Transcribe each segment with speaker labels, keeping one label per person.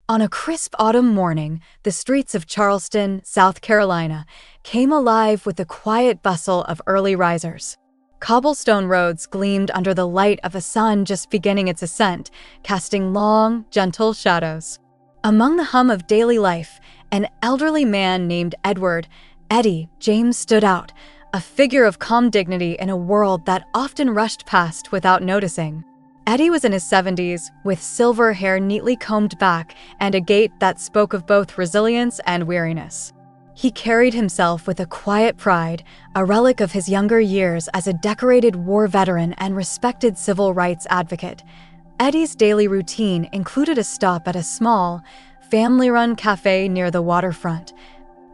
Speaker 1: On a crisp autumn morning, the streets of Charleston, South Carolina, came alive with the quiet bustle of early risers. Cobblestone roads gleamed under the light of a sun just beginning its ascent, casting long, gentle shadows. Among the hum of daily life, an elderly man named Eddie James stood out, a figure of calm dignity in a world that often rushed past without noticing. Eddie was in his 70s, with silver hair neatly combed back and a gait that spoke of both resilience and weariness. He carried himself with a quiet pride, a relic of his younger years as a decorated war veteran and respected civil rights advocate. Eddie's daily routine included a stop at a small, family-run cafe near the waterfront,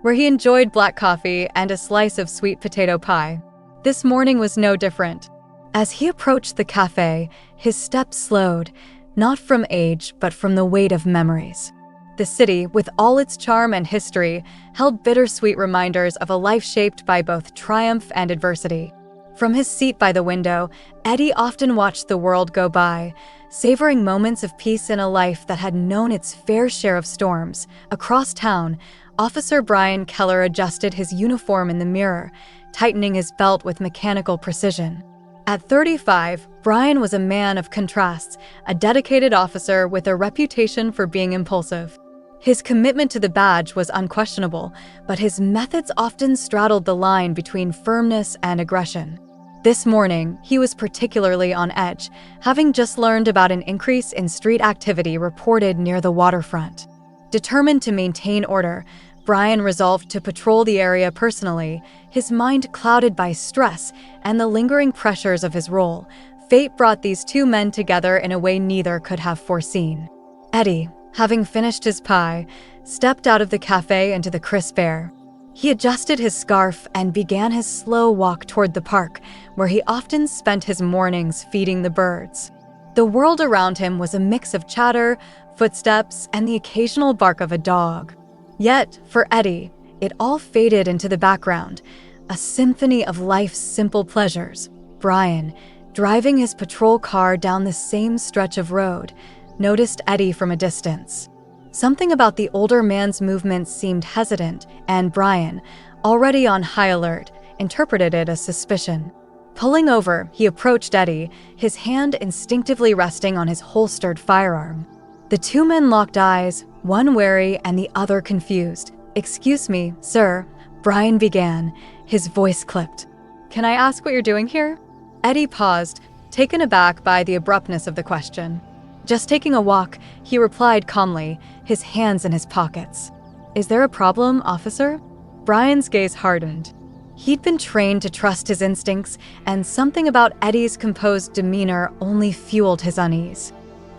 Speaker 1: where he enjoyed black coffee and a slice of sweet potato pie. This morning was no different. As he approached the cafe, his steps slowed, not from age, but from the weight of memories. The city, with all its charm and history, held bittersweet reminders of a life shaped by both triumph and adversity. From his seat by the window, Eddie often watched the world go by, savoring moments of peace in a life that had known its fair share of storms. Across town, Officer Brian Keller adjusted his uniform in the mirror, tightening his belt with mechanical precision. At 35, Brian was a man of contrasts, a dedicated officer with a reputation for being impulsive. His commitment to the badge was unquestionable, but his methods often straddled the line between firmness and aggression. This morning, he was particularly on edge, having just learned about an increase in street activity reported near the waterfront. Determined to maintain order, Brian resolved to patrol the area personally, his mind clouded by stress and the lingering pressures of his role. Fate brought these two men together in a way neither could have foreseen. Eddie, having finished his pie, stepped out of the cafe into the crisp air. He adjusted his scarf and began his slow walk toward the park, where he often spent his mornings feeding the birds. The world around him was a mix of chatter, footsteps, and the occasional bark of a dog. Yet, for Eddie, it all faded into the background, a symphony of life's simple pleasures. Brian, driving his patrol car down the same stretch of road, noticed Eddie from a distance. Something about the older man's movements seemed hesitant, and Brian, already on high alert, interpreted it as suspicion. Pulling over, he approached Eddie, his hand instinctively resting on his holstered firearm. The two men locked eyes, one wary and the other confused. "Excuse me, sir," Brian began, his voice clipped. "Can I ask what you're doing here?" Eddie paused, taken aback by the abruptness of the question. "Just taking a walk," he replied calmly, his hands in his pockets. "Is there a problem, officer?" Brian's gaze hardened. He'd been trained to trust his instincts, and something about Eddie's composed demeanor only fueled his unease.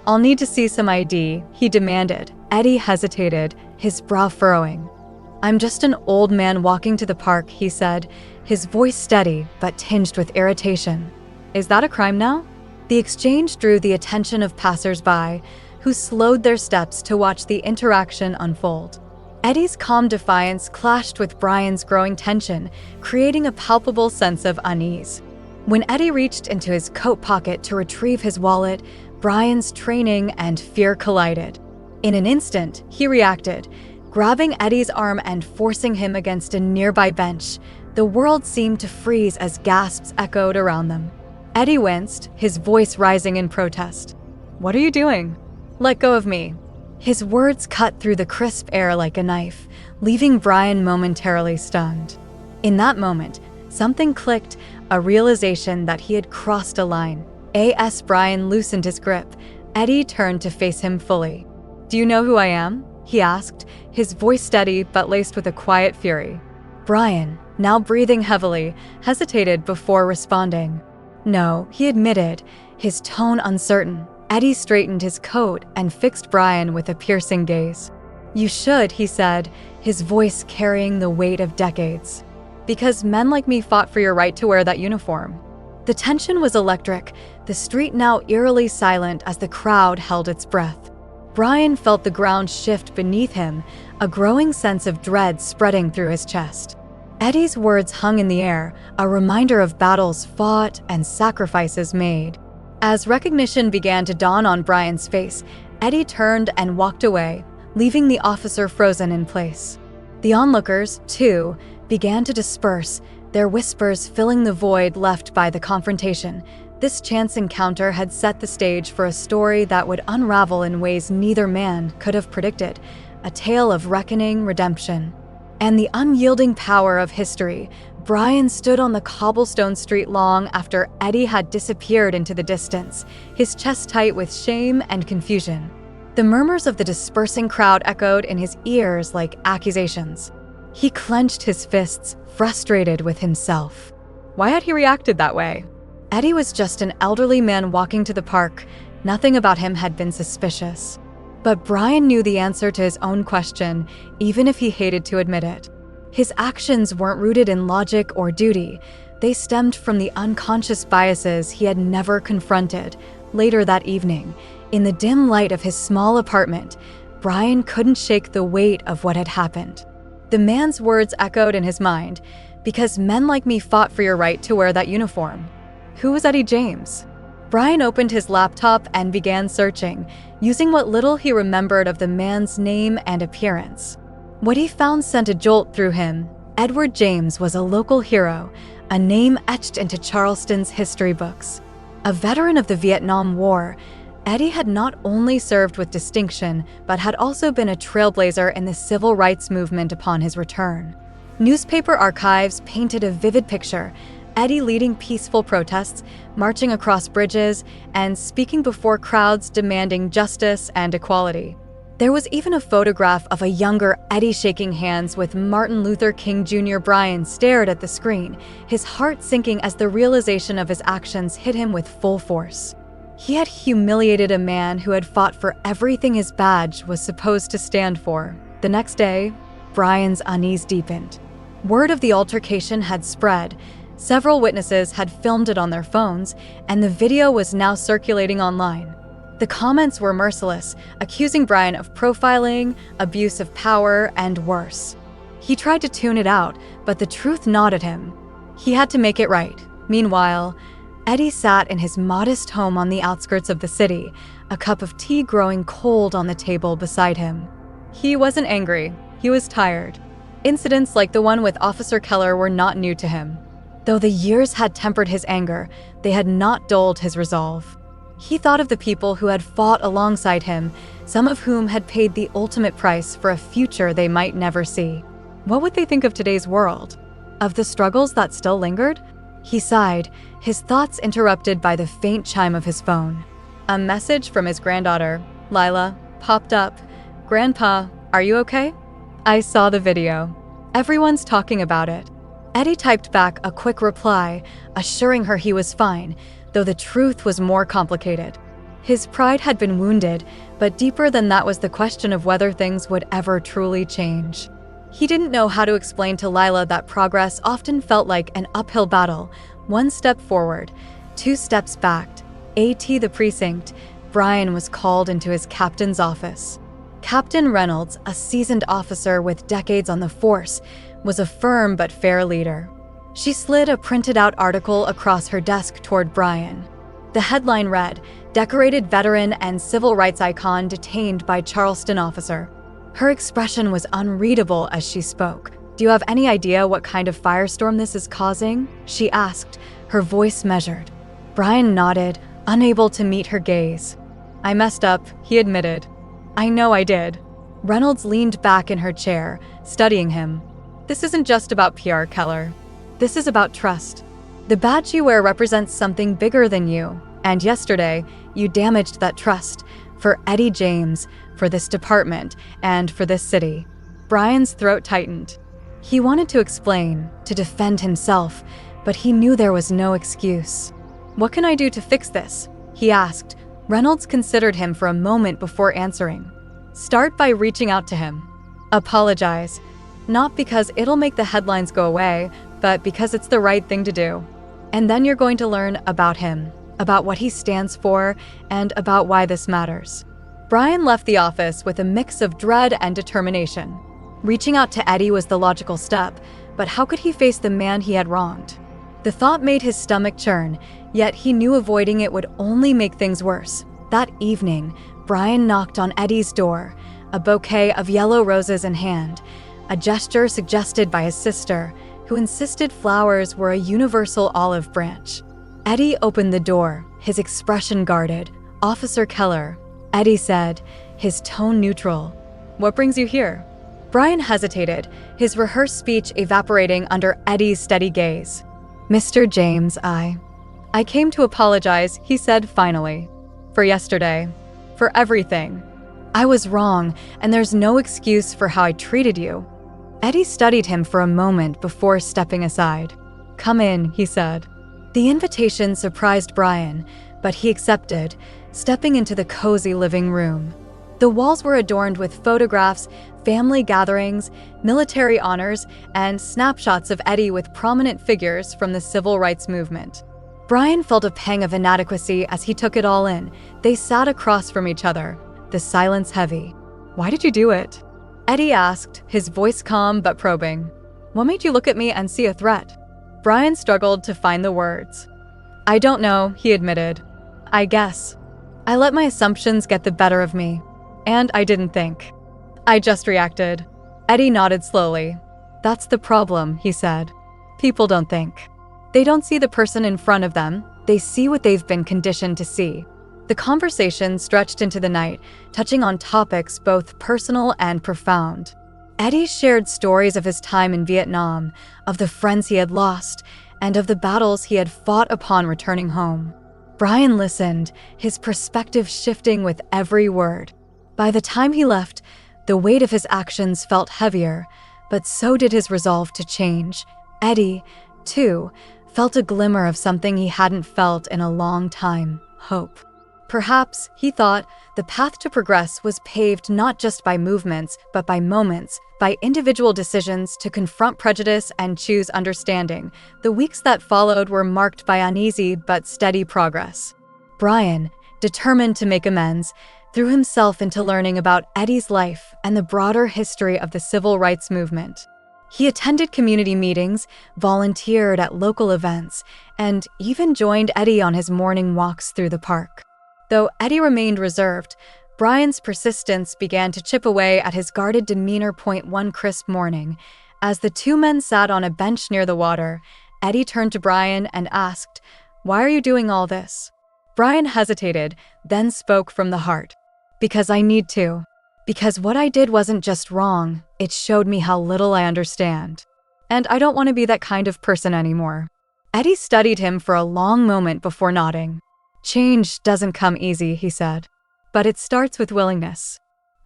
Speaker 1: "I'll need to see some ID," he demanded. Eddie hesitated, his brow furrowing. "I'm just an old man walking to the park," he said, his voice steady but tinged with irritation. "Is that a crime now?" The exchange drew the attention of passers-by, who slowed their steps to watch the interaction unfold. Eddie's calm defiance clashed with Brian's growing tension, creating a palpable sense of unease. When Eddie reached into his coat pocket to retrieve his wallet, Brian's training and fear collided. In an instant, he reacted, grabbing Eddie's arm and forcing him against a nearby bench. The world seemed to freeze as gasps echoed around them. Eddie winced, his voice rising in protest. "What are you doing?" "Let go of me." His words cut through the crisp air like a knife, leaving Brian momentarily stunned. In that moment, something clicked, a realization that he had crossed a line. As Brian loosened his grip, Eddie turned to face him fully. "Do you know who I am?" he asked, his voice steady but laced with a quiet fury. Brian, now breathing heavily, hesitated before responding. "No," he admitted, his tone uncertain. Eddie straightened his coat and fixed Brian with a piercing gaze. "You should," he said, his voice carrying the weight of decades. "Because men like me fought for your right to wear that uniform." The tension was electric, the street now eerily silent as the crowd held its breath. Brian felt the ground shift beneath him, a growing sense of dread spreading through his chest. Eddie's words hung in the air, a reminder of battles fought and sacrifices made. As recognition began to dawn on Brian's face, Eddie turned and walked away, leaving the officer frozen in place. The onlookers, too, began to disperse, their whispers filling the void left by the confrontation. This chance encounter had set the stage for a story that would unravel in ways neither man could have predicted, a tale of reckoning, redemption, and the unyielding power of history. Brian stood on the cobblestone street long after Eddie had disappeared into the distance, his chest tight with shame and confusion. The murmurs of the dispersing crowd echoed in his ears like accusations. He clenched his fists, frustrated with himself. Why had he reacted that way? Eddie was just an elderly man walking to the park. Nothing about him had been suspicious. But Brian knew the answer to his own question, even if he hated to admit it. His actions weren't rooted in logic or duty. They stemmed from the unconscious biases he had never confronted. Later that evening, in the dim light of his small apartment, Brian couldn't shake the weight of what had happened. The man's words echoed in his mind, "Because men like me fought for your right to wear that uniform." Who was Eddie James? Brian opened his laptop and began searching, using what little he remembered of the man's name and appearance. What he found sent a jolt through him. Edward James was a local hero, a name etched into Charleston's history books. A veteran of the Vietnam War, Eddie had not only served with distinction, but had also been a trailblazer in the civil rights movement upon his return. Newspaper archives painted a vivid picture, Eddie leading peaceful protests, marching across bridges, and speaking before crowds demanding justice and equality. There was even a photograph of a younger Eddie shaking hands with Martin Luther King Jr. Brian stared at the screen, his heart sinking as the realization of his actions hit him with full force. He had humiliated a man who had fought for everything his badge was supposed to stand for. The next day, Brian's unease deepened. Word of the altercation had spread. Several witnesses had filmed it on their phones, and the video was now circulating online. The comments were merciless, accusing Brian of profiling, abuse of power, and worse. He tried to tune it out, but the truth gnawed at him. He had to make it right. Meanwhile, Eddie sat in his modest home on the outskirts of the city, a cup of tea growing cold on the table beside him. He wasn't angry. He was tired. Incidents like the one with Officer Keller were not new to him. Though the years had tempered his anger, they had not dulled his resolve. He thought of the people who had fought alongside him, some of whom had paid the ultimate price for a future they might never see. What would they think of today's world? Of the struggles that still lingered? He sighed, his thoughts interrupted by the faint chime of his phone. A message from his granddaughter, Lila, popped up. "Grandpa, are you okay?" "I saw the video. Everyone's talking about it." Eddie typed back a quick reply, assuring her he was fine, though the truth was more complicated. His pride had been wounded, but deeper than that was the question of whether things would ever truly change. He didn't know how to explain to Lila that progress often felt like an uphill battle, one step forward, two steps back. The precinct, Brian was called into his captain's office. Captain Reynolds, a seasoned officer with decades on the force, was a firm but fair leader. She slid a printed-out article across her desk toward Brian. The headline read, "Decorated veteran and civil rights icon detained by Charleston officer." Her expression was unreadable as she spoke. "Do you have any idea what kind of firestorm this is causing?" she asked, her voice measured. Brian nodded, unable to meet her gaze. "I messed up," he admitted. "I know I did." Reynolds leaned back in her chair, studying him. "This isn't just about PR, Keller. This is about trust. The badge you wear represents something bigger than you, and yesterday, you damaged that trust for Eddie James, for this department, and for this city." Brian's throat tightened. He wanted to explain, to defend himself, but he knew there was no excuse. "What can I do to fix this?" he asked. Reynolds considered him for a moment before answering. "Start by reaching out to him. Apologize. Not because it'll make the headlines go away, but because it's the right thing to do. And then you're going to learn about him, about what he stands for, and about why this matters." Brian left the office with a mix of dread and determination. Reaching out to Eddie was the logical step, but how could he face the man he had wronged? The thought made his stomach churn, yet he knew avoiding it would only make things worse. That evening, Brian knocked on Eddie's door, a bouquet of yellow roses in hand, a gesture suggested by his sister, who insisted flowers were a universal olive branch. Eddie opened the door, his expression guarded. "Officer Keller," Eddie said, his tone neutral. "What brings you here?" Brian hesitated, his rehearsed speech evaporating under Eddie's steady gaze. "Mr. James, I came to apologize," he said finally. "For yesterday. For everything. I was wrong, and there's no excuse for how I treated you." Eddie studied him for a moment before stepping aside. "Come in," he said. The invitation surprised Brian, but he accepted, stepping into the cozy living room. The walls were adorned with photographs, family gatherings, military honors, and snapshots of Eddie with prominent figures from the civil rights movement. Brian felt a pang of inadequacy as he took it all in. They sat across from each other, the silence heavy. "Why did you do it?" Eddie asked, his voice calm but probing. "What made you look at me and see a threat?" Brian struggled to find the words. "I don't know," he admitted. "I guess. I let my assumptions get the better of me. And I didn't think. I just reacted." Eddie nodded slowly. "That's the problem," he said. "People don't think. They don't see the person in front of them. They see what they've been conditioned to see." The conversation stretched into the night, touching on topics both personal and profound. Eddie shared stories of his time in Vietnam, of the friends he had lost, and of the battles he had fought upon returning home. Brian listened, his perspective shifting with every word. By the time he left, the weight of his actions felt heavier, but so did his resolve to change. Eddie, too, felt a glimmer of something he hadn't felt in a long time: hope. Perhaps, he thought, the path to progress was paved not just by movements, but by moments, by individual decisions to confront prejudice and choose understanding. The weeks that followed were marked by uneasy but steady progress. Brian, determined to make amends, threw himself into learning about Eddie's life and the broader history of the civil rights movement. He attended community meetings, volunteered at local events, and even joined Eddie on his morning walks through the park. Though Eddie remained reserved, Brian's persistence began to chip away at his guarded demeanor. One crisp morning, as the two men sat on a bench near the water, Eddie turned to Brian and asked, "Why are you doing all this?" Brian hesitated, then spoke from the heart. "Because I need to. Because what I did wasn't just wrong, it showed me how little I understand. And I don't want to be that kind of person anymore." Eddie studied him for a long moment before nodding. "Change doesn't come easy," he said. "But it starts with willingness.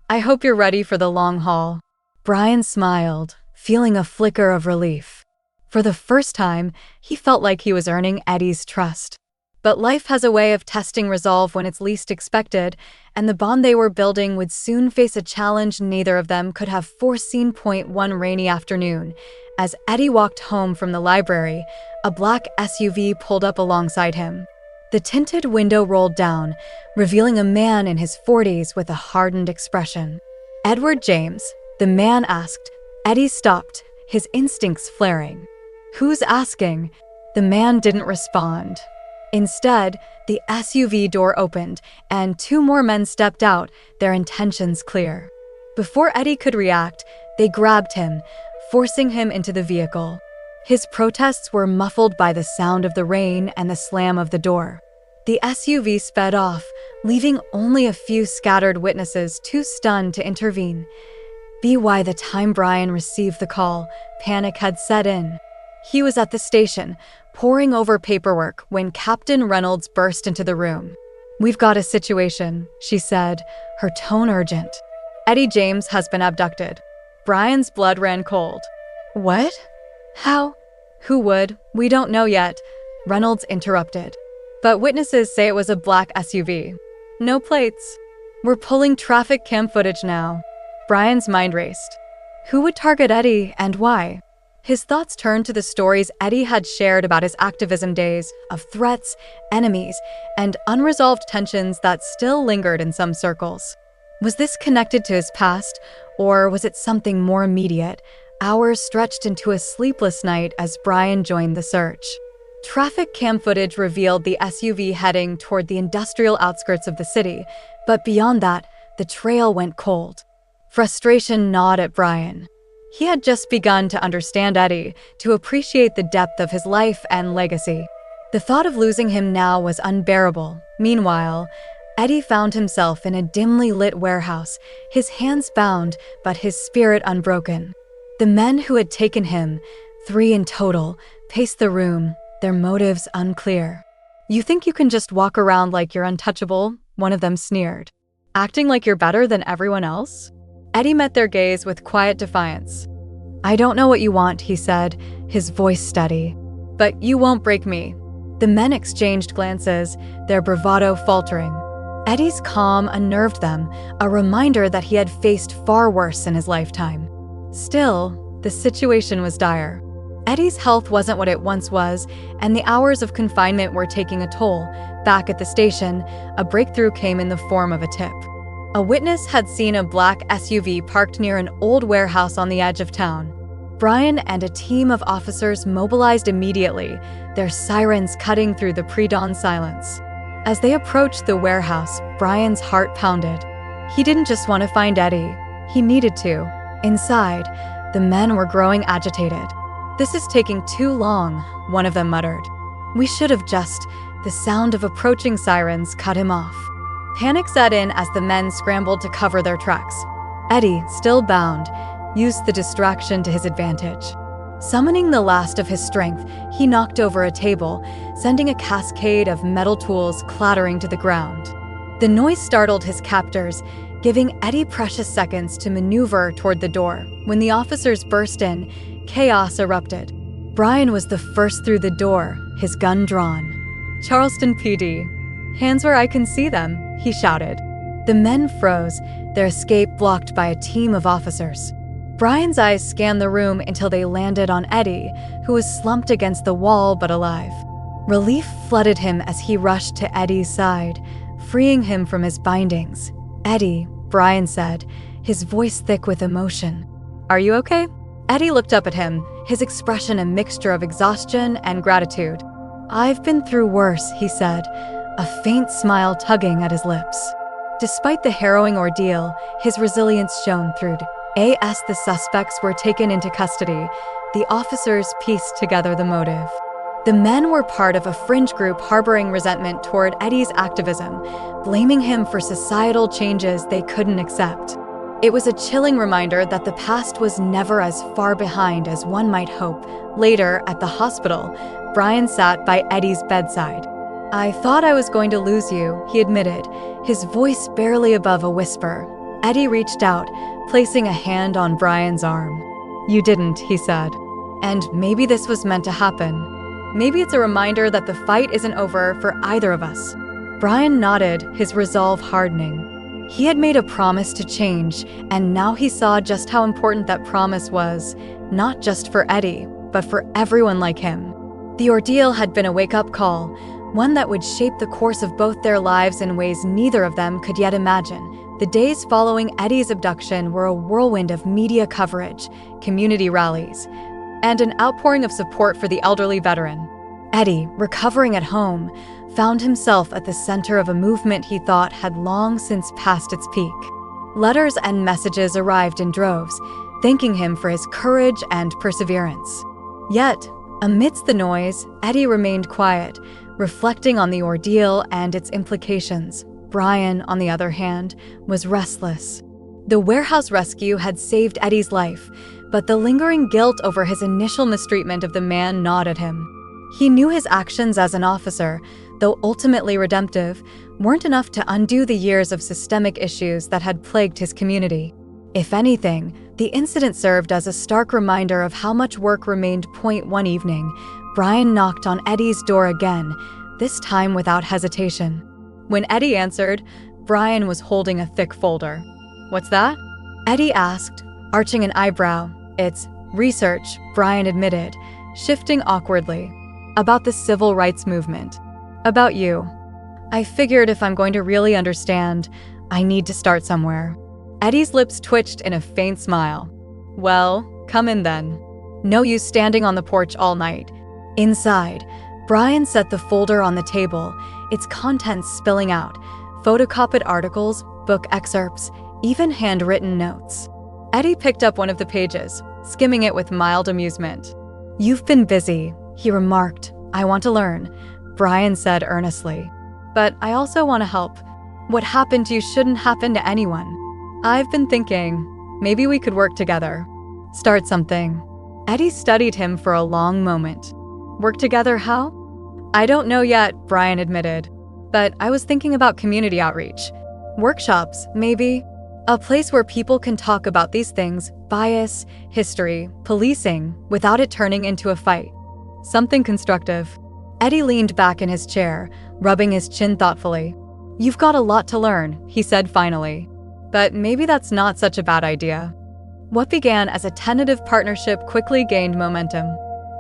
Speaker 1: I hope you're ready for the long haul." Brian smiled, feeling a flicker of relief. For the first time, he felt like he was earning Eddie's trust. But life has a way of testing resolve when it's least expected, and the bond they were building would soon face a challenge neither of them could have foreseen. One rainy afternoon, as Eddie walked home from the library, a black SUV pulled up alongside him. The tinted window rolled down, revealing a man in his 40s with a hardened expression. "Edward James?" the man asked. Eddie stopped, his instincts flaring. "Who's asking?" The man didn't respond. Instead, the SUV door opened, and two more men stepped out, their intentions clear. Before Eddie could react, they grabbed him, forcing him into the vehicle. His protests were muffled by the sound of the rain and the slam of the door. The SUV sped off, leaving only a few scattered witnesses too stunned to intervene. By the time Brian received the call, panic had set in. He was at the station, poring over paperwork, when Captain Reynolds burst into the room. "We've got a situation," she said, her tone urgent. "Eddie James has been abducted." Brian's blood ran cold. "What? How?" "Who would? We don't know yet," Reynolds interrupted. "But witnesses say it was a black SUV. No plates. We're pulling traffic cam footage now." Brian's mind raced. Who would target Eddie and why? His thoughts turned to the stories Eddie had shared about his activism days, of threats, enemies, and unresolved tensions that still lingered in some circles. Was this connected to his past, or was it something more immediate? Hours stretched into a sleepless night as Brian joined the search. Traffic cam footage revealed the SUV heading toward the industrial outskirts of the city, but beyond that, the trail went cold. Frustration gnawed at Brian. He had just begun to understand Eddie, to appreciate the depth of his life and legacy. The thought of losing him now was unbearable. Meanwhile, Eddie found himself in a dimly lit warehouse, his hands bound but his spirit unbroken. The men who had taken him, 3 in total, paced the room, their motives unclear. "You think you can just walk around like you're untouchable?" one of them sneered. "Acting like you're better than everyone else?" Eddie met their gaze with quiet defiance. "I don't know what you want," he said, his voice steady. "But you won't break me." The men exchanged glances, their bravado faltering. Eddie's calm unnerved them, a reminder that he had faced far worse in his lifetime. Still, the situation was dire. Eddie's health wasn't what it once was, and the hours of confinement were taking a toll. Back at the station, a breakthrough came in the form of a tip. A witness had seen a black SUV parked near an old warehouse on the edge of town. Brian and a team of officers mobilized immediately, their sirens cutting through the pre-dawn silence. As they approached the warehouse, Brian's heart pounded. He didn't just want to find Eddie, he needed to. Inside, the men were growing agitated. "This is taking too long," one of them muttered. "We should have just..." The sound of approaching sirens cut him off. Panic set in as the men scrambled to cover their tracks. Eddie, still bound, used the distraction to his advantage. Summoning the last of his strength, he knocked over a table, sending a cascade of metal tools clattering to the ground. The noise startled his captors, giving Eddie precious seconds to maneuver toward the door. When the officers burst in, chaos erupted. Brian was the first through the door, his gun drawn. "Charleston PD. Hands where I can see them," he shouted. The men froze, their escape blocked by a team of officers. Brian's eyes scanned the room until they landed on Eddie, who was slumped against the wall but alive. Relief flooded him as he rushed to Eddie's side, freeing him from his bindings. "Eddie," Brian said, his voice thick with emotion. "Are you okay?" Eddie looked up at him, his expression a mixture of exhaustion and gratitude. "I've been through worse," he said, a faint smile tugging at his lips. Despite the harrowing ordeal, his resilience shone through. As the suspects were taken into custody, the officers pieced together the motive. The men were part of a fringe group harboring resentment toward Eddie's activism, blaming him for societal changes they couldn't accept. It was a chilling reminder that the past was never as far behind as one might hope. Later, at the hospital, Brian sat by Eddie's bedside. "I thought I was going to lose you," he admitted, his voice barely above a whisper. Eddie reached out, placing a hand on Brian's arm. "You didn't," he said. "And maybe this was meant to happen. Maybe it's a reminder that the fight isn't over for either of us." Brian nodded, his resolve hardening. He had made a promise to change, and now he saw just how important that promise was, not just for Eddie, but for everyone like him. The ordeal had been a wake-up call, one that would shape the course of both their lives in ways neither of them could yet imagine. The days following Eddie's abduction were a whirlwind of media coverage, community rallies, and an outpouring of support for the elderly veteran. Eddie, recovering at home, found himself at the center of a movement he thought had long since passed its peak. Letters and messages arrived in droves, thanking him for his courage and perseverance. Yet, amidst the noise, Eddie remained quiet, reflecting on the ordeal and its implications. Brian, on the other hand, was restless. The warehouse rescue had saved Eddie's life, but the lingering guilt over his initial mistreatment of the man gnawed at him. He knew his actions as an officer, though ultimately redemptive, weren't enough to undo the years of systemic issues that had plagued his community. If anything, the incident served as a stark reminder of how much work remained. One evening, Brian knocked on Eddie's door again, this time without hesitation. When Eddie answered, Brian was holding a thick folder. "What's that?" Eddie asked, arching an eyebrow. "It's research," Brian admitted, shifting awkwardly. "About the civil rights movement. About you. I figured if I'm going to really understand, I need to start somewhere." Eddie's lips twitched in a faint smile. "Well, come in then. No use standing on the porch all night." Inside, Brian set the folder on the table, its contents spilling out: photocopied articles, book excerpts, even handwritten notes. Eddie picked up one of the pages, skimming it with mild amusement. "You've been busy," he remarked. "I want to learn," Brian said earnestly. "But I also want to help. What happened to you shouldn't happen to anyone. I've been thinking, maybe we could work together. Start something." Eddie studied him for a long moment. "Work together how?" "I don't know yet," Brian admitted. "But I was thinking about community outreach. Workshops, maybe. A place where people can talk about these things, bias, history, policing, without it turning into a fight. Something constructive." Eddie leaned back in his chair, rubbing his chin thoughtfully. "You've got a lot to learn," he said finally. "But maybe that's not such a bad idea." What began as a tentative partnership quickly gained momentum.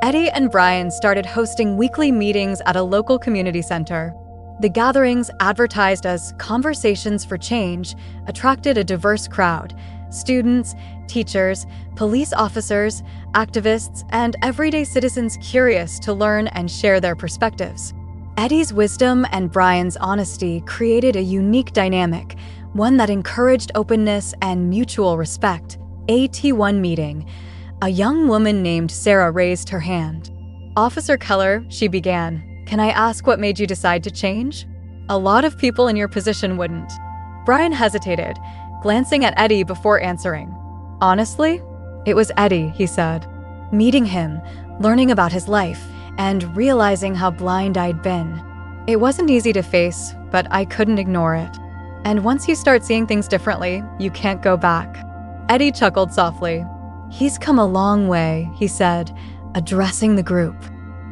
Speaker 1: Eddie and Brian started hosting weekly meetings at a local community center. The gatherings, advertised as Conversations for Change, attracted a diverse crowd: students, teachers, police officers, activists, and everyday citizens curious to learn and share their perspectives. Eddie's wisdom and Brian's honesty created a unique dynamic, one that encouraged openness and mutual respect. AT1 meeting. A young woman named Sarah raised her hand. "Officer Keller," she began, "can I ask what made you decide to change? A lot of people in your position wouldn't." Brian hesitated, glancing at Eddie before answering. "Honestly, it was Eddie," he said. "Meeting him, learning about his life, and realizing how blind I'd been. It wasn't easy to face, but I couldn't ignore it. And once you start seeing things differently, you can't go back." Eddie chuckled softly. "He's come a long way," he said, addressing the group.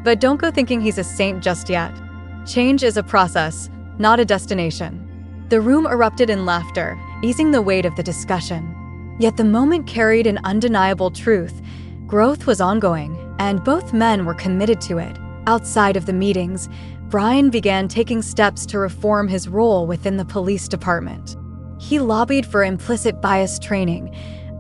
Speaker 1: "But don't go thinking he's a saint just yet. Change is a process, not a destination." The room erupted in laughter, easing the weight of the discussion. Yet the moment carried an undeniable truth. Growth was ongoing, and both men were committed to it. Outside of the meetings, Brian began taking steps to reform his role within the police department. He lobbied for implicit bias training,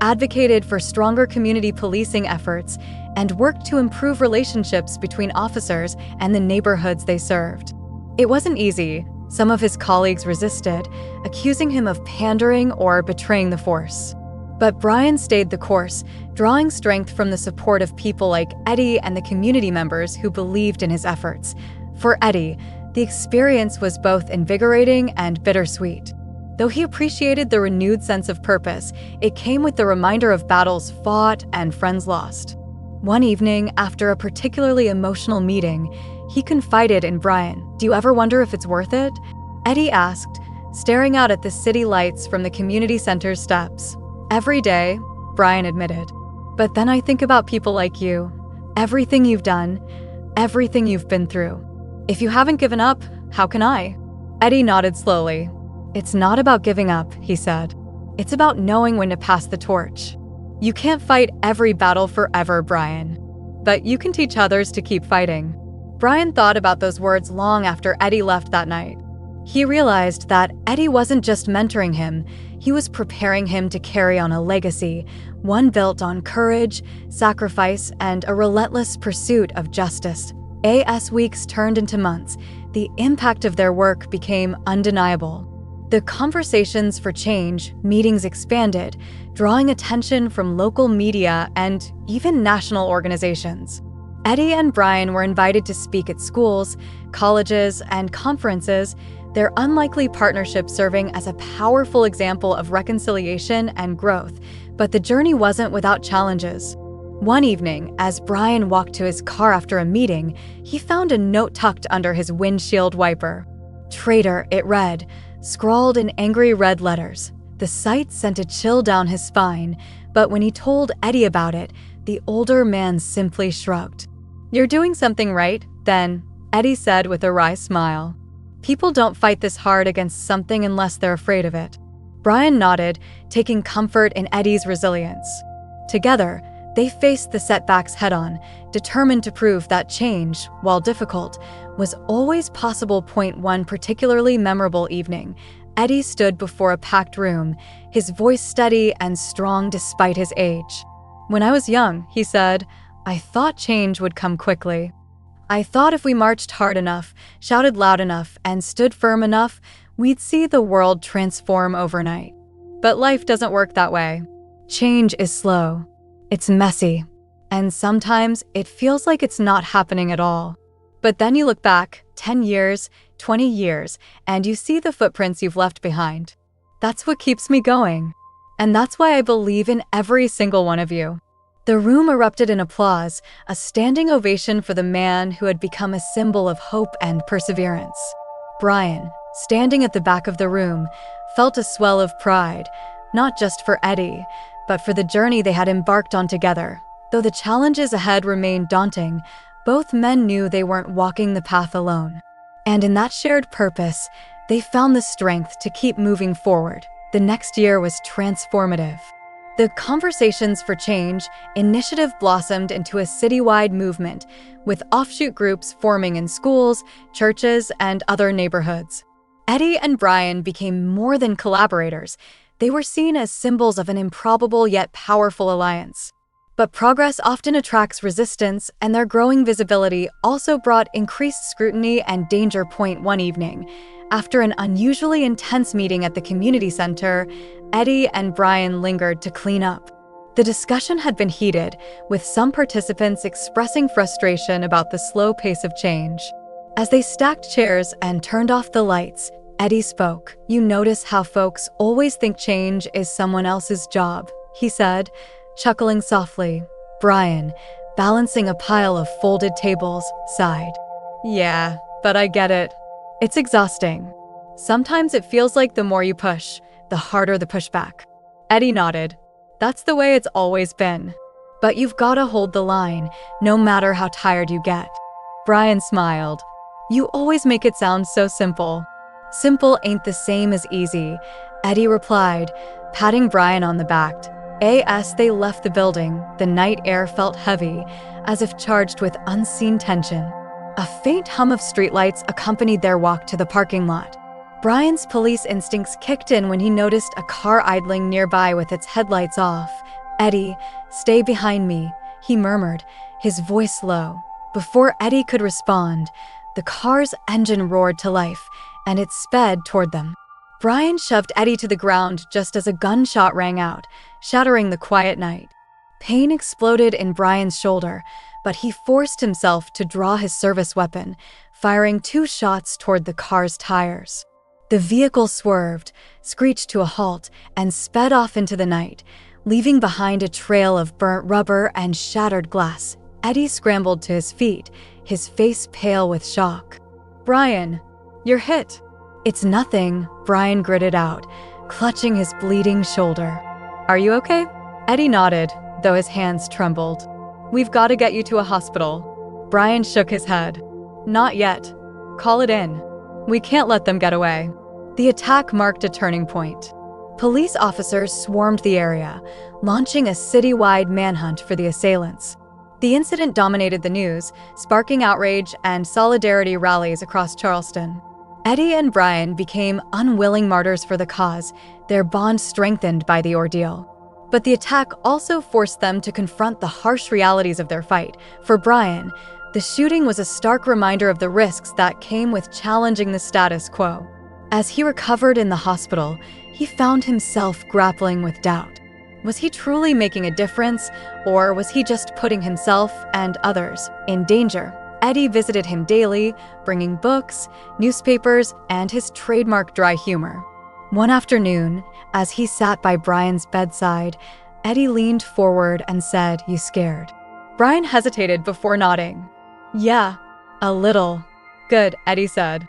Speaker 1: advocated for stronger community policing efforts, and worked to improve relationships between officers and the neighborhoods they served. It wasn't easy. Some of his colleagues resisted, accusing him of pandering or betraying the force. But Brian stayed the course, drawing strength from the support of people like Eddie and the community members who believed in his efforts. For Eddie, the experience was both invigorating and bittersweet. Though he appreciated the renewed sense of purpose, it came with the reminder of battles fought and friends lost. One evening, after a particularly emotional meeting, he confided in Brian. "Do you ever wonder if it's worth it?" Eddie asked, staring out at the city lights from the community center's steps. "Every day," Brian admitted. "But then I think about people like you. Everything you've done, everything you've been through. If you haven't given up, how can I?" Eddie nodded slowly. "It's not about giving up," he said. "It's about knowing when to pass the torch. You can't fight every battle forever, Brian. But you can teach others to keep fighting." Brian thought about those words long after Eddie left that night. He realized that Eddie wasn't just mentoring him, he was preparing him to carry on a legacy, one built on courage, sacrifice, and a relentless pursuit of justice. As weeks turned into months, the impact of their work became undeniable. The Conversations for Change meetings expanded, drawing attention from local media and even national organizations. Eddie and Brian were invited to speak at schools, colleges, and conferences, their unlikely partnership serving as a powerful example of reconciliation and growth. But the journey wasn't without challenges. One evening, as Brian walked to his car after a meeting, he found a note tucked under his windshield wiper. "Traitor," it read, scrawled in angry red letters. The sight sent a chill down his spine, but when he told Eddie about it, the older man simply shrugged. "You're doing something right, then," Eddie said with a wry smile. "People don't fight this hard against something unless they're afraid of it." Brian nodded, taking comfort in Eddie's resilience. Together, they faced the setbacks head-on, determined to prove that change, while difficult, was always possible. One particularly memorable evening, Eddie stood before a packed room, his voice steady and strong despite his age. "When I was young," he said, "I thought change would come quickly. I thought if we marched hard enough, shouted loud enough, and stood firm enough, we'd see the world transform overnight. But life doesn't work that way. Change is slow. It's messy. And sometimes it feels like it's not happening at all. But then you look back 10 years, 20 years, and you see the footprints you've left behind. That's what keeps me going. And that's why I believe in every single one of you. The room erupted in applause, a standing ovation for the man who had become a symbol of hope and perseverance. Brian, standing at the back of the room, felt a swell of pride, not just for Eddie, but for the journey they had embarked on together. Though the challenges ahead remained daunting, both men knew they weren't walking the path alone. And in that shared purpose, they found the strength to keep moving forward. The next year was transformative. The Conversations for Change initiative blossomed into a citywide movement, with offshoot groups forming in schools, churches, and other neighborhoods. Eddie and Brian became more than collaborators. They were seen as symbols of an improbable yet powerful alliance. But progress often attracts resistance, and their growing visibility also brought increased scrutiny and danger. One evening, after an unusually intense meeting at the community center, Eddie and Brian lingered to clean up. The discussion had been heated, with some participants expressing frustration about the slow pace of change. As they stacked chairs and turned off the lights, Eddie spoke. "You notice how folks always think change is someone else's job," he said, chuckling softly. Brian, balancing a pile of folded tables, sighed. "Yeah, but I get it. It's exhausting. Sometimes it feels like the more you push, the harder the pushback." Eddie nodded. "That's the way it's always been. But you've got to hold the line, no matter how tired you get." Brian smiled. "You always make it sound so simple." "Simple ain't the same as easy," Eddie replied, patting Brian on the back. As they left the building, the night air felt heavy, as if charged with unseen tension. A faint hum of streetlights accompanied their walk to the parking lot. Brian's police instincts kicked in when he noticed a car idling nearby with its headlights off. "Eddie, stay behind me," he murmured, his voice low. Before Eddie could respond, the car's engine roared to life, and it sped toward them. Brian shoved Eddie to the ground just as a gunshot rang out, shattering the quiet night. Pain exploded in Brian's shoulder, but he forced himself to draw his service weapon, firing 2 shots toward the car's tires. The vehicle swerved, screeched to a halt, and sped off into the night, leaving behind a trail of burnt rubber and shattered glass. Eddie scrambled to his feet, his face pale with shock. "Brian, you're hit." "It's nothing," Brian gritted out, clutching his bleeding shoulder. "Are you okay?" Eddie nodded, though his hands trembled. "We've got to get you to a hospital." Brian shook his head. "Not yet. Call it in. We can't let them get away." The attack marked a turning point. Police officers swarmed the area, launching a citywide manhunt for the assailants. The incident dominated the news, sparking outrage and solidarity rallies across Charleston. Eddie and Brian became unwilling martyrs for the cause, their bond strengthened by the ordeal. But the attack also forced them to confront the harsh realities of their fight. For Brian, the shooting was a stark reminder of the risks that came with challenging the status quo. As he recovered in the hospital, he found himself grappling with doubt. Was he truly making a difference, or was he just putting himself and others in danger? Eddie visited him daily, bringing books, newspapers, and his trademark dry humor. One afternoon, as he sat by Brian's bedside, Eddie leaned forward and said, "You scared?" Brian hesitated before nodding. "Yeah, a little." "Good," Eddie said.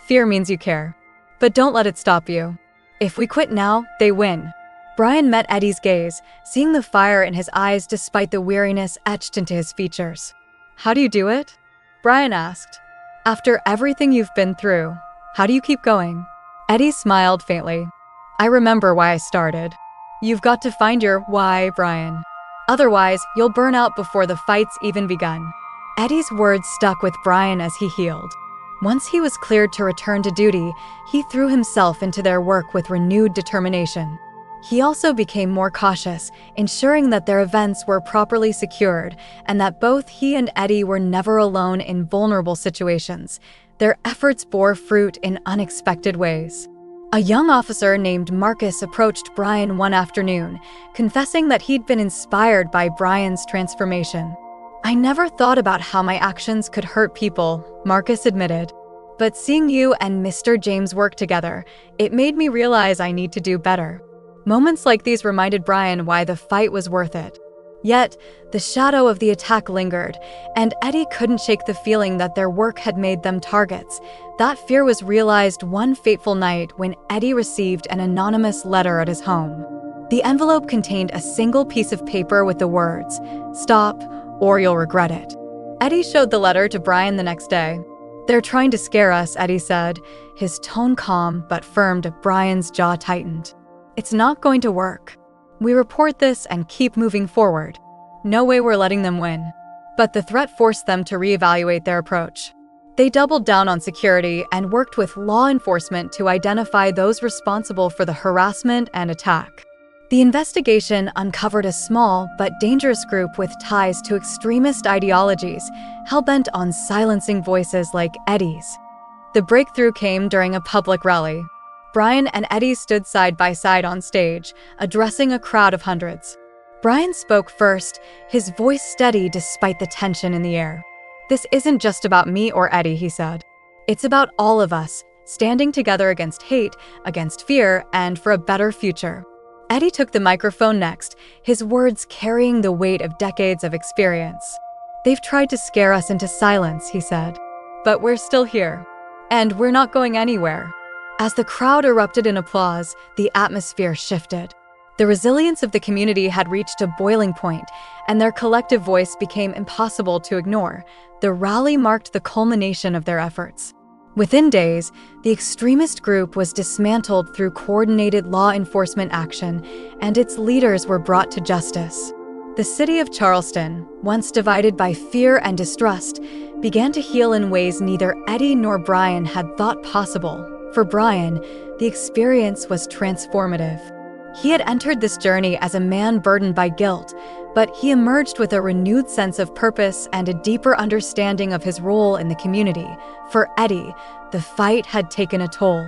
Speaker 1: "Fear means you care. But don't let it stop you. If we quit now, they win." Brian met Eddie's gaze, seeing the fire in his eyes despite the weariness etched into his features. "How do you do it?" Brian asked. "After everything you've been through, how do you keep going?" Eddie smiled faintly. "I remember why I started." "You've got to find your why, Brian. Otherwise, you'll burn out before the fight's even begun." Eddie's words stuck with Brian as he healed. Once he was cleared to return to duty, he threw himself into their work with renewed determination. He also became more cautious, ensuring that their events were properly secured and that both he and Eddie were never alone in vulnerable situations. Their efforts bore fruit in unexpected ways. A young officer named Marcus approached Brian one afternoon, confessing that he'd been inspired by Brian's transformation. "I never thought about how my actions could hurt people," Marcus admitted. "But seeing you and Mr. James work together, it made me realize I need to do better." Moments like these reminded Brian why the fight was worth it. Yet, the shadow of the attack lingered, and Eddie couldn't shake the feeling that their work had made them targets. That fear was realized one fateful night when Eddie received an anonymous letter at his home. The envelope contained a single piece of paper with the words, "Stop, or you'll regret it." Eddie showed the letter to Brian the next day. "They're trying to scare us," Eddie said, his tone calm but firm. Brian's jaw tightened. "It's not going to work. We report this and keep moving forward. No way we're letting them win." But the threat forced them to reevaluate their approach. They doubled down on security and worked with law enforcement to identify those responsible for the harassment and attack. The investigation uncovered a small but dangerous group with ties to extremist ideologies, hell-bent on silencing voices like Eddie's. The breakthrough came during a public rally. Brian and Eddie stood side by side on stage, addressing a crowd of hundreds. Brian spoke first, his voice steady despite the tension in the air. "This isn't just about me or Eddie," he said. "It's about all of us, standing together against hate, against fear, and for a better future." Eddie took the microphone next, his words carrying the weight of decades of experience. "They've tried to scare us into silence," he said. "But we're still here. And we're not going anywhere." As the crowd erupted in applause, the atmosphere shifted. The resilience of the community had reached a boiling point, and their collective voice became impossible to ignore. The rally marked the culmination of their efforts. Within days, the extremist group was dismantled through coordinated law enforcement action, and its leaders were brought to justice. The city of Charleston, once divided by fear and distrust, began to heal in ways neither Eddie nor Brian had thought possible. For Brian, the experience was transformative. He had entered this journey as a man burdened by guilt, but he emerged with a renewed sense of purpose and a deeper understanding of his role in the community. For Eddie, the fight had taken a toll,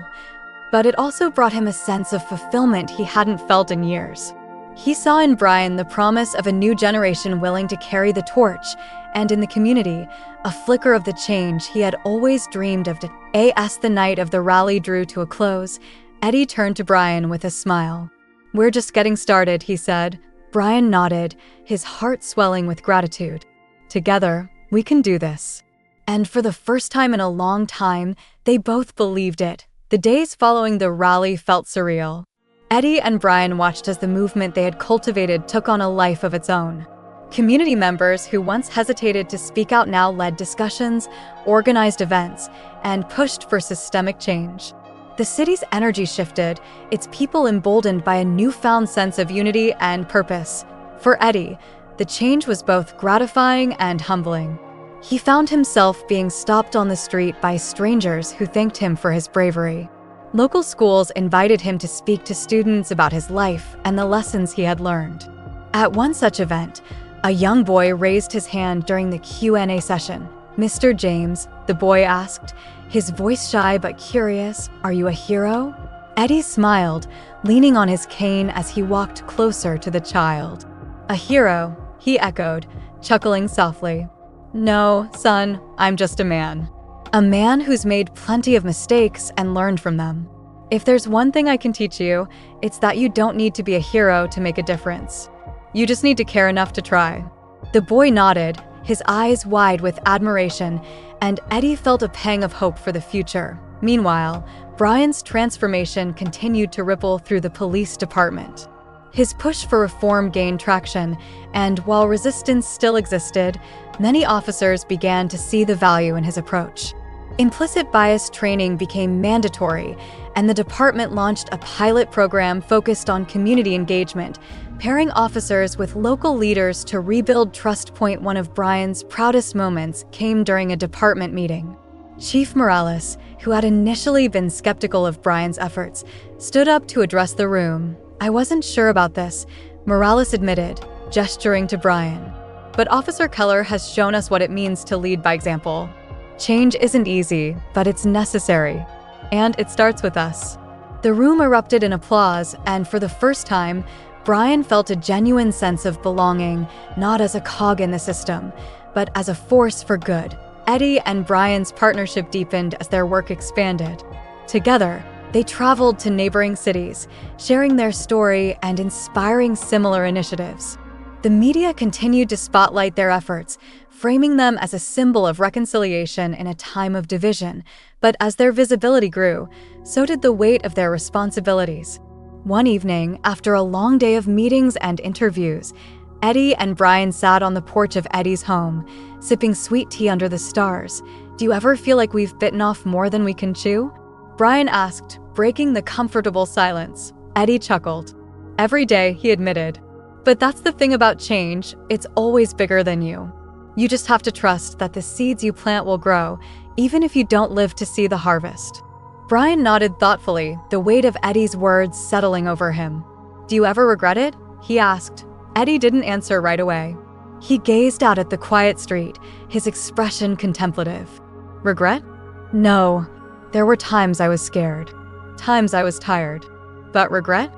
Speaker 1: but it also brought him a sense of fulfillment he hadn't felt in years. He saw in Brian the promise of a new generation willing to carry the torch, and in the community, a flicker of the change he had always dreamed of. As the night of the rally drew to a close, Eddie turned to Brian with a smile. "We're just getting started," he said. Brian nodded, his heart swelling with gratitude. "Together, we can do this." And for the first time in a long time, they both believed it. The days following the rally felt surreal. Eddie and Brian watched as the movement they had cultivated took on a life of its own. Community members who once hesitated to speak out now led discussions, organized events, and pushed for systemic change. The city's energy shifted, its people emboldened by a newfound sense of unity and purpose. For Eddie, the change was both gratifying and humbling. He found himself being stopped on the street by strangers who thanked him for his bravery. Local schools invited him to speak to students about his life and the lessons he had learned. At one such event, a young boy raised his hand during the Q&A session. "Mr. James," the boy asked, his voice shy but curious, "are you a hero?" Eddie smiled, leaning on his cane as he walked closer to the child. "A hero," he echoed, chuckling softly. "No, son, I'm just a man. A man who's made plenty of mistakes and learned from them. If there's one thing I can teach you, it's that you don't need to be a hero to make a difference. You just need to care enough to try." The boy nodded, his eyes wide with admiration, and Eddie felt a pang of hope for the future. Meanwhile, Brian's transformation continued to ripple through the police department. His push for reform gained traction, and while resistance still existed, many officers began to see the value in his approach. Implicit bias training became mandatory, and the department launched a pilot program focused on community engagement, pairing officers with local leaders to rebuild trust. One of Brian's proudest moments came during a department meeting. Chief Morales, who had initially been skeptical of Brian's efforts, stood up to address the room. "I wasn't sure about this," Morales admitted, gesturing to Brian. "But Officer Keller has shown us what it means to lead by example. Change isn't easy, but it's necessary. And it starts with us." The room erupted in applause, and for the first time, Brian felt a genuine sense of belonging, not as a cog in the system, but as a force for good. Eddie and Brian's partnership deepened as their work expanded. Together, they traveled to neighboring cities, sharing their story and inspiring similar initiatives. The media continued to spotlight their efforts, framing them as a symbol of reconciliation in a time of division. But as their visibility grew, so did the weight of their responsibilities. One evening, after a long day of meetings and interviews, Eddie and Brian sat on the porch of Eddie's home, sipping sweet tea under the stars. "Do you ever feel like we've bitten off more than we can chew?" Brian asked, breaking the comfortable silence. Eddie chuckled. "Every day," he admitted. "But that's the thing about change, it's always bigger than you. You just have to trust that the seeds you plant will grow, even if you don't live to see the harvest." Brian nodded thoughtfully, the weight of Eddie's words settling over him. "Do you ever regret it?" he asked. Eddie didn't answer right away. He gazed out at the quiet street, his expression contemplative. "Regret? No. There were times I was scared. Times I was tired. But regret?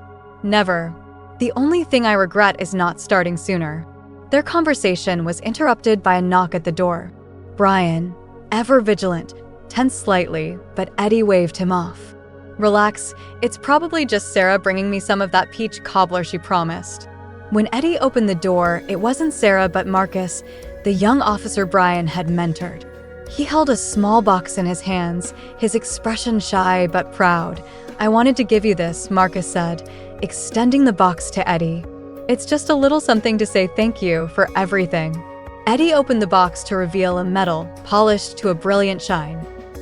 Speaker 1: Never. The only thing I regret is not starting sooner." Their conversation was interrupted by a knock at the door. Brian, ever vigilant, tensed slightly, but Eddie waved him off. "Relax, it's probably just Sarah bringing me some of that peach cobbler she promised." When Eddie opened the door, it wasn't Sarah but Marcus, the young officer Brian had mentored. He held a small box in his hands, his expression shy but proud. "I wanted to give you this," Marcus said, extending the box to Eddie. "It's just a little something to say thank you for everything." Eddie opened the box to reveal a medal, polished to a brilliant shine.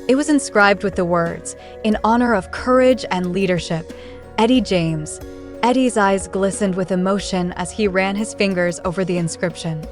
Speaker 1: It was inscribed with the words, "In honor of courage and leadership, Eddie James." Eddie's eyes glistened with emotion as he ran his fingers over the inscription.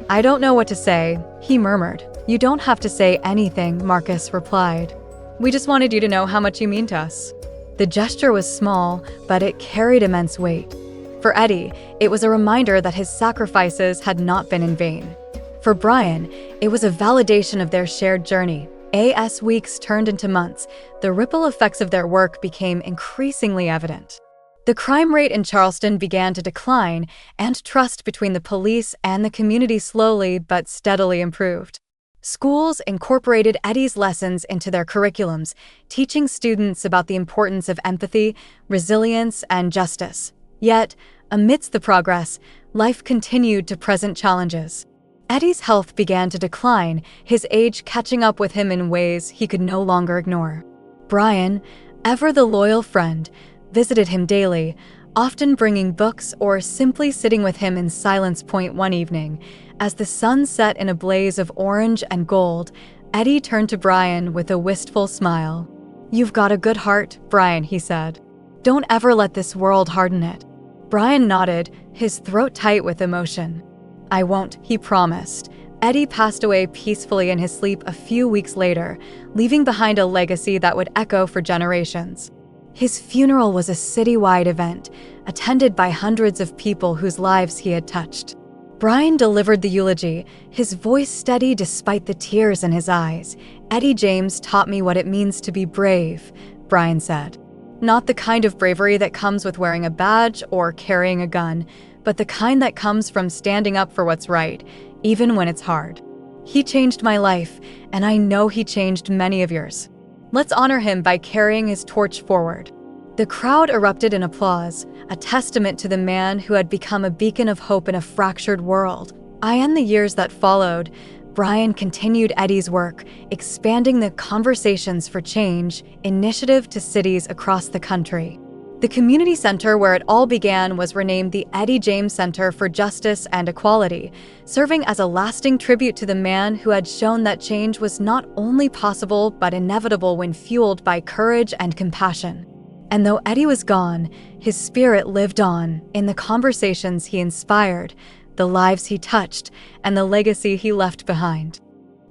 Speaker 1: "I don't know what to say," he murmured. "You don't have to say anything," Marcus replied. "We just wanted you to know how much you mean to us." The gesture was small, but it carried immense weight. For Eddie, it was a reminder that his sacrifices had not been in vain. For Brian, it was a validation of their shared journey. As weeks turned into months, the ripple effects of their work became increasingly evident. The crime rate in Charleston began to decline, and trust between the police and the community slowly but steadily improved. Schools incorporated Eddie's lessons into their curriculums, teaching students about the importance of empathy, resilience, and justice. Yet, amidst the progress, life continued to present challenges. Eddie's health began to decline, his age catching up with him in ways he could no longer ignore. Brian, ever the loyal friend, visited him daily, often bringing books or simply sitting with him in silence. One evening, as the sun set in a blaze of orange and gold, Eddie turned to Brian with a wistful smile. "You've got a good heart, Brian," he said. "Don't ever let this world harden it." Brian nodded, his throat tight with emotion. "I won't," he promised. Eddie passed away peacefully in his sleep a few weeks later, leaving behind a legacy that would echo for generations. His funeral was a citywide event, attended by hundreds of people whose lives he had touched. Brian delivered the eulogy, his voice steady despite the tears in his eyes. "Eddie James taught me what it means to be brave," Brian said. "Not the kind of bravery that comes with wearing a badge or carrying a gun, but the kind that comes from standing up for what's right, even when it's hard. He changed my life, and I know he changed many of yours. Let's honor him by carrying his torch forward." The crowd erupted in applause, a testament to the man who had become a beacon of hope in a fractured world. In the years that followed, Brian continued Eddie's work, expanding the Conversations for Change initiative to cities across the country. The community center where it all began was renamed the Eddie James Center for Justice and Equality, serving as a lasting tribute to the man who had shown that change was not only possible but inevitable when fueled by courage and compassion. And though Eddie was gone, his spirit lived on in the conversations he inspired, the lives he touched, and the legacy he left behind.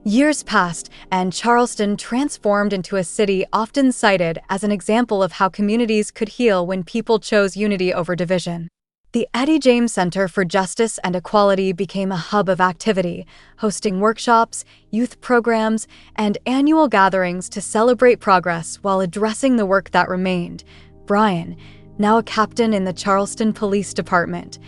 Speaker 1: Years passed, and Charleston transformed into a city often cited as an example of how communities could heal when people chose unity over division. The Eddie James Center for Justice and Equality became a hub of activity, hosting workshops, youth programs, and annual gatherings to celebrate progress while addressing the work that remained. Brian, now a captain in the Charleston Police Department,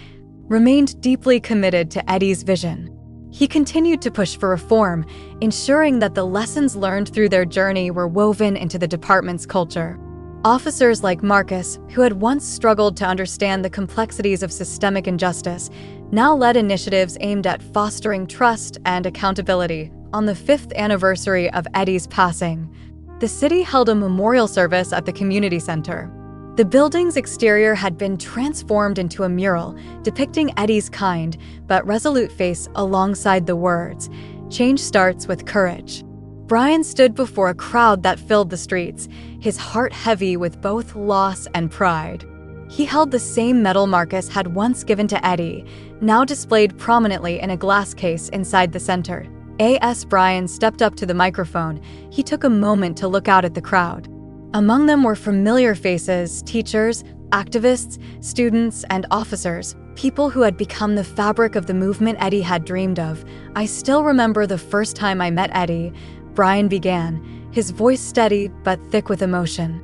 Speaker 1: remained deeply committed to Eddie's vision. He continued to push for reform, ensuring that the lessons learned through their journey were woven into the department's culture. Officers like Marcus, who had once struggled to understand the complexities of systemic injustice, now led initiatives aimed at fostering trust and accountability. On the 5th anniversary of Eddie's passing, the city held a memorial service at the community center. The building's exterior had been transformed into a mural depicting Eddie's kind but resolute face alongside the words, "Change starts with courage." Brian stood before a crowd that filled the streets, his heart heavy with both loss and pride. He held the same medal Marcus had once given to Eddie, now displayed prominently in a glass case inside the center. As Brian stepped up to the microphone, he took a moment to look out at the crowd. Among them were familiar faces, teachers, activists, students, and officers, people who had become the fabric of the movement Eddie had dreamed of. "I still remember the first time I met Eddie," Brian began, his voice steady but thick with emotion.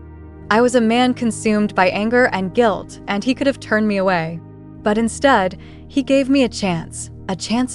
Speaker 1: "I was a man consumed by anger and guilt, and he could have turned me away. But instead, he gave me a chance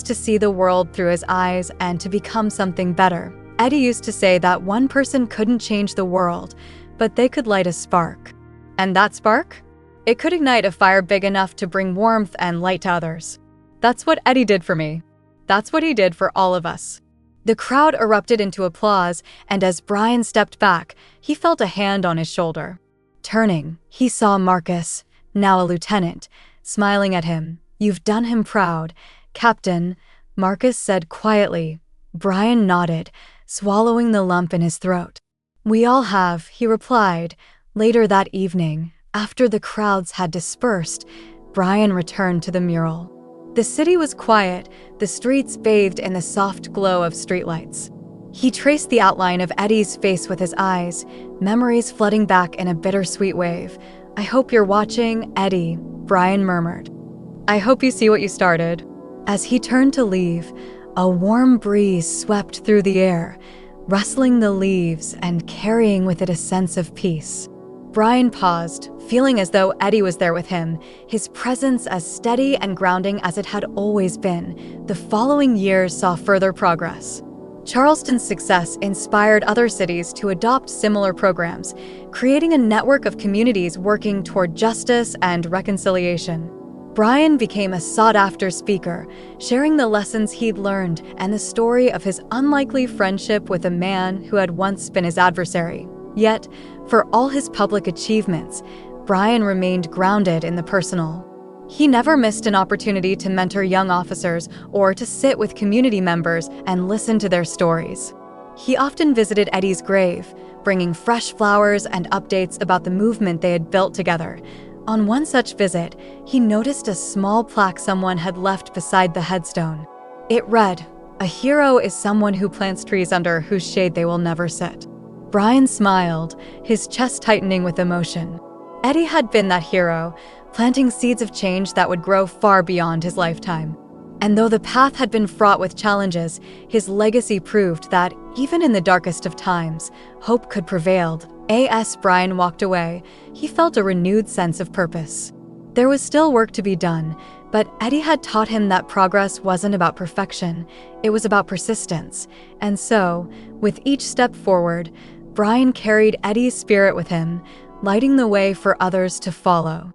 Speaker 1: to see the world through his eyes and to become something better." Eddie used to say that one person couldn't change the world, but they could light a spark. And that spark? It could ignite a fire big enough to bring warmth and light to others. That's what Eddie did for me. That's what he did for all of us. The crowd erupted into applause, and as Brian stepped back, he felt a hand on his shoulder. Turning, he saw Marcus, now a lieutenant, smiling at him. "You've done him proud, Captain," Marcus said quietly. Brian nodded, swallowing the lump in his throat. "We all have," he replied. Later that evening, after the crowds had dispersed, Brian returned to the mural. The city was quiet, the streets bathed in the soft glow of streetlights. He traced the outline of Eddie's face with his eyes, memories flooding back in a bittersweet wave. "I hope you're watching, Eddie," Brian murmured. "I hope you see what you started." As he turned to leave, a warm breeze swept through the air, rustling the leaves and carrying with it a sense of peace. Brian paused, feeling as though Eddie was there with him, his presence as steady and grounding as it had always been. The following years saw further progress. Charleston's success inspired other cities to adopt similar programs, creating a network of communities working toward justice and reconciliation. Brian became a sought-after speaker, sharing the lessons he'd learned and the story of his unlikely friendship with a man who had once been his adversary. Yet, for all his public achievements, Brian remained grounded in the personal. He never missed an opportunity to mentor young officers or to sit with community members and listen to their stories. He often visited Eddie's grave, bringing fresh flowers and updates about the movement they had built together. On one such visit, he noticed a small plaque someone had left beside the headstone. It read, "A hero is someone who plants trees under whose shade they will never sit." Brian smiled, his chest tightening with emotion. Eddie had been that hero, planting seeds of change that would grow far beyond his lifetime. And though the path had been fraught with challenges, his legacy proved that, even in the darkest of times, hope could prevail. As Brian walked away, he felt a renewed sense of purpose. There was still work to be done, but Eddie had taught him that progress wasn't about perfection, it was about persistence. And so, with each step forward, Brian carried Eddie's spirit with him, lighting the way for others to follow.